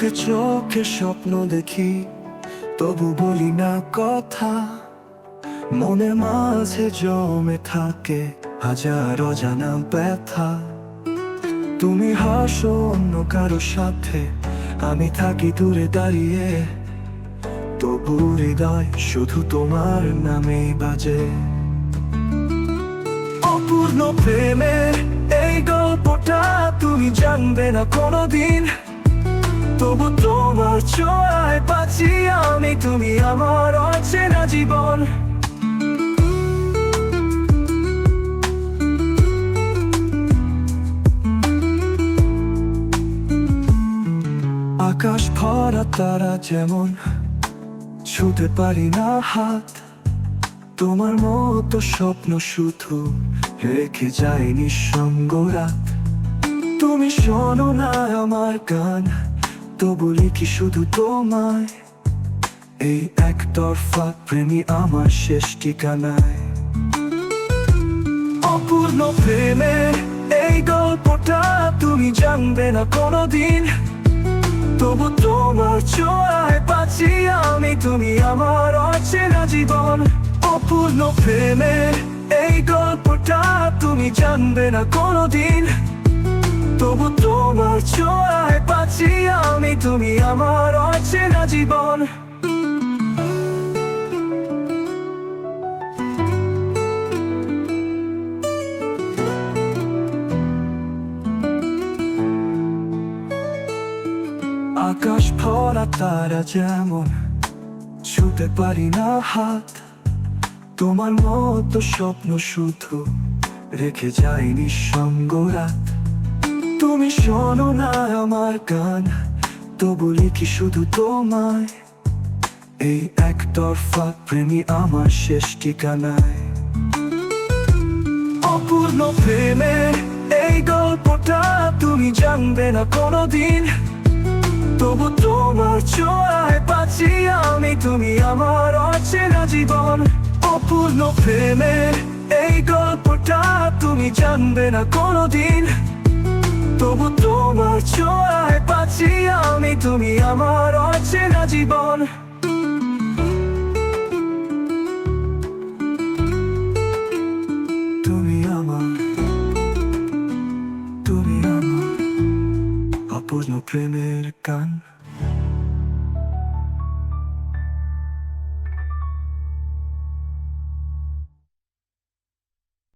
চোখে চোখে স্বপ্ন দেখি, তবু বলি না কথা। মনের মাঝে জমে থাকে হাজার অজানা ব্যথা। তুমি হাসো অন্য কারো সাথে, আমি থাকি দূরে দাঁড়িয়ে, তবু হৃদয় শুধু তোমার নামেই বাজে। অপূর্ণ প্রেমের এই গল্পটা তুমি জানবে না কোনোদিন, তবু তোমার ছোঁয়ায় বাঁচি আমি, তুমি আমার অচেনা জীবন। আকাশ ভরা তারা যেমন ছুঁতে পারি না হাত, তোমার মতো স্বপ্ন শুধু রেখে যায় নিঃসঙ্গ রাত। তুমি শোনো না আমার গান, তবু লিখি শুধু তোমায়, এই একতরফা প্রেমী আমার শেষ ঠিকানায়। অপূর্ণ প্রেমের এই গল্পটা তুমি জানবে না কোনোদিন, তবু তোমার ছোঁয়ায় বাঁচি আমি, তুমি আমার অচেনা জীবন। অপূর্ণ প্রেমের এই গল্পটা তুমি জানবে না কোনোদিন, তবু তোমার ছোঁয়ায় বাঁচি আমি, তুমি আমার অচেনা জীবন। আকাশ ভরা তারা যেমন ছুঁতে পারি না হাত, তোমার মতো স্বপ্ন শুধু রেখে যায় নিঃসঙ্গ রাত। তুমি শোনো না আমার গান, তবু লিখি শুধু তোমায়, এই একতরফা প্রেমী আমার শেষ ঠিকানায়। অপূর্ণ প্রেমের এই গল্পটা তুমি জানবে না কোনোদিন, তবু তোমার ছোঁয়ায় বাঁচি আমি, তুমি আমার অচেনা জীবন। অপূর্ণ প্রেমের এই গল্পটা তুমি জানবে না কোনোদিন, তবু তোমার ছোঁয়ায় বাঁচি আমি, তুমি আমার অচেনা জীবন।